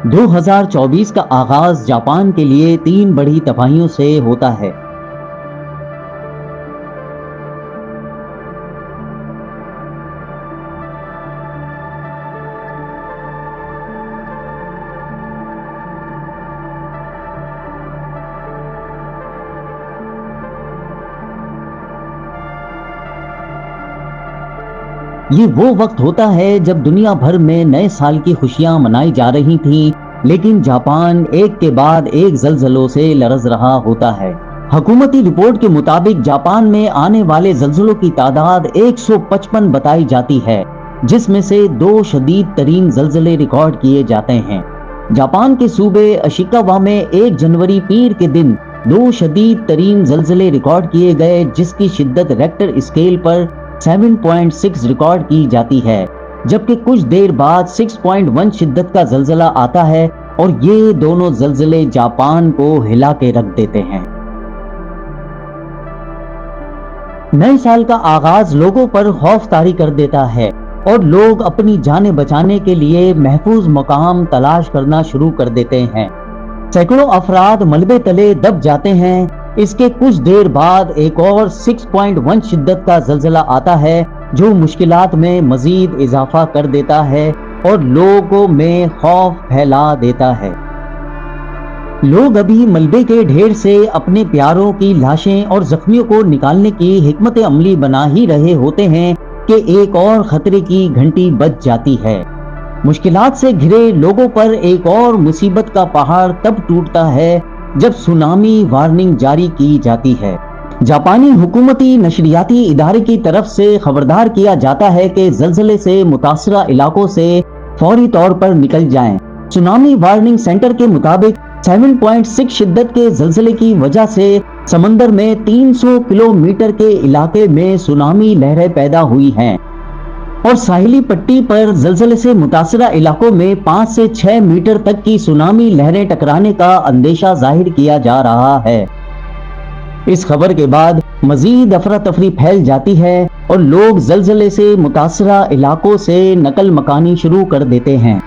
2024 کا آغاز جاپان کے لیے 3 بڑی تباہیوں سے ہوتا ہے۔ یہ وہ وقت ہوتا ہے جب دنیا بھر میں نئے سال کی خوشیاں منائی جا رہی تھیں، لیکن جاپان ایک کے بعد ایک زلزلوں سے لرز رہا ہوتا ہے۔ حکومتی رپورٹ کے مطابق جاپان میں آنے والے زلزلوں کی تعداد 155 بتائی جاتی ہے، جس میں سے 2 شدید ترین زلزلے ریکارڈ کیے جاتے ہیں۔ جاپان کے صوبے اشیکاوا میں 1 جنوری پیر کے دن 2 شدید ترین زلزلے ریکارڈ کیے گئے، جس کی شدت ریکٹر اسکیل پر 7.6 ریکارڈ کی جاتی ہے، جبکہ کچھ دیر بعد 6.1 شدت کا زلزلہ آتا ہے اور یہ دونوں زلزلے جاپان کو ہلا کے رکھ دیتے ہیں۔ نئے سال کا آغاز لوگوں پر خوف طاری کر دیتا ہے اور لوگ اپنی جانیں بچانے کے لیے محفوظ مقام تلاش کرنا شروع کر دیتے ہیں۔ سینکڑوں افراد ملبے تلے دب جاتے ہیں۔ اس کے کچھ دیر بعد ایک اور 6.1 شدت کا زلزلہ آتا ہے، جو مشکلات میں مزید اضافہ کر دیتا ہے اور لوگوں میں خوف پھیلا دیتا ہے۔ لوگ ابھی ملبے کے ڈھیر سے اپنے پیاروں کی لاشیں اور زخمیوں کو نکالنے کی حکمت عملی بنا ہی رہے ہوتے ہیں کہ ایک اور خطرے کی گھنٹی بج جاتی ہے۔ مشکلات سے گھرے لوگوں پر ایک اور مصیبت کا پہاڑ تب ٹوٹتا ہے جب سونامی وارننگ جاری کی جاتی ہے۔ جاپانی حکومتی نشریاتی ادارے کی طرف سے خبردار کیا جاتا ہے کہ زلزلے سے متاثرہ علاقوں سے فوری طور پر نکل جائیں۔ سونامی وارننگ سینٹر کے مطابق 7.6 شدت کے زلزلے کی وجہ سے سمندر میں 300 کلومیٹر کے علاقے میں سونامی لہریں پیدا ہوئی ہیں اور ساحلی پٹی پر زلزلے سے متاثرہ علاقوں میں 5 سے 6 میٹر تک کی سونامی لہریں ٹکرانے کا اندیشہ ظاہر کیا جا رہا ہے۔ اس خبر کے بعد مزید افراتفری پھیل جاتی ہے اور لوگ زلزلے سے متاثرہ علاقوں سے نقل مکانی شروع کر دیتے ہیں۔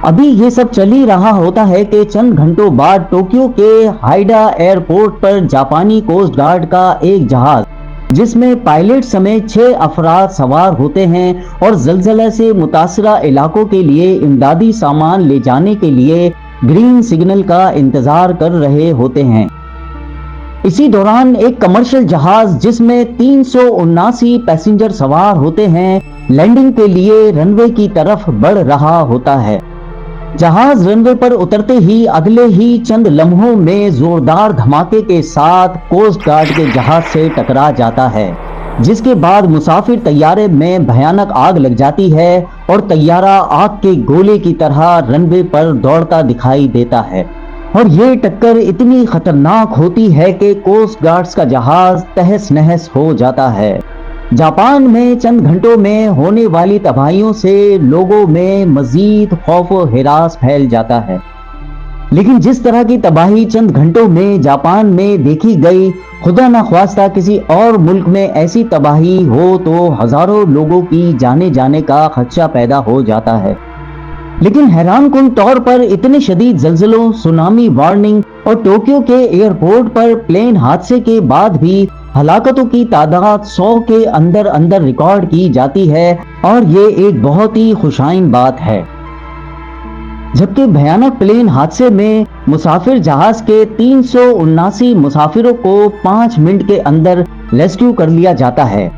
ابھی یہ سب چل ہی رہا ہوتا ہے کہ چند گھنٹوں بعد ٹوکیو کے ہائیڈا ایئرپورٹ پر جاپانی کوسٹ گارڈ کا ایک جہاز، جس میں پائلٹ سمیت 6 افراد سوار ہوتے ہیں اور زلزلے سے متاثرہ علاقوں کے لیے امدادی سامان لے جانے کے لیے گرین سگنل کا انتظار کر رہے ہوتے ہیں۔ اسی دوران ایک کمرشل جہاز جس میں 379 پیسنجر سوار ہوتے ہیں، لینڈنگ کے لیے رن وے کی طرف بڑھ رہا ہوتا ہے۔ جہاز رن وے پر اترتے ہی اگلے ہی چند لمحوں میں زوردار دھماکے کے ساتھ کوسٹ گارڈ کے جہاز سے ٹکرا جاتا ہے، جس کے بعد مسافر طیارے میں بھیانک آگ لگ جاتی ہے اور طیارہ آگ کے گولے کی طرح رن وے پر دوڑتا دکھائی دیتا ہے، اور یہ ٹکر اتنی خطرناک ہوتی ہے کہ کوسٹ گارڈز کا جہاز تہس نہس ہو جاتا ہے۔ جاپان میں چند گھنٹوں میں ہونے والی تباہیوں سے لوگوں میں مزید خوف و ہراس پھیل جاتا ہے، لیکن جس طرح کی تباہی چند گھنٹوں میں جاپان میں دیکھی گئی، خدا نخواستہ کسی اور ملک میں ایسی تباہی ہو تو ہزاروں لوگوں کی جانے جانے کا خدشہ پیدا ہو جاتا ہے۔ لیکن حیران کن طور پر اتنے شدید زلزلوں، سونامی وارننگ اور ٹوکیو کے ایئرپورٹ پر پلین حادثے کے بعد بھی ہلاکتوں کی تعداد 100 کے اندر اندر ریکارڈ کی جاتی ہے، اور یہ ایک بہت ہی خوشائن بات ہے۔ جبکہ بھیانک پلین حادثے میں مسافر جہاز کے 379 مسافروں کو 5 منٹ کے اندر ریسکیو کر لیا جاتا ہے،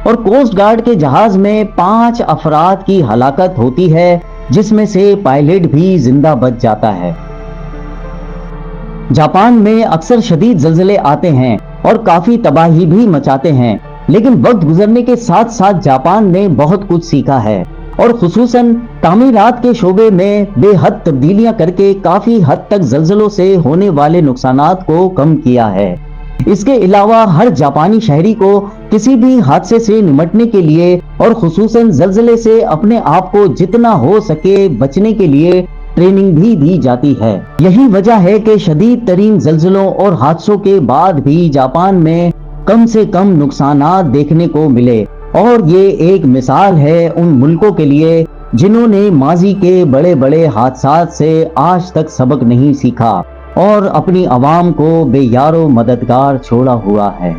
اور کوسٹ گارڈ کے جہاز میں 5 افراد کی ہلاکت ہوتی ہے، جس میں سے پائلٹ بھی زندہ بچ جاتا ہے۔ جاپان میں اکثر شدید زلزلے آتے ہیں اور کافی تباہی بھی مچاتے ہیں، لیکن وقت گزرنے کے ساتھ ساتھ جاپان نے بہت کچھ سیکھا ہے اور خصوصاً تعمیرات کے شعبے میں بے حد تبدیلیاں کر کے کافی حد تک زلزلوں سے ہونے والے نقصانات کو کم کیا ہے۔ اس کے علاوہ ہر جاپانی شہری کو کسی بھی حادثے سے نمٹنے کے لیے اور خصوصاً زلزلے سے اپنے آپ کو جتنا ہو سکے بچنے کے لیے ٹریننگ بھی دی جاتی ہے۔ یہی وجہ ہے کہ شدید ترین زلزلوں اور حادثوں کے بعد بھی جاپان میں کم سے کم نقصانات دیکھنے کو ملے، اور یہ ایک مثال ہے ان ملکوں کے لیے جنہوں نے ماضی کے بڑے بڑے حادثات سے آج تک سبق نہیں سیکھا اور اپنی عوام کو بے یار و مددگار چھوڑا ہوا ہے۔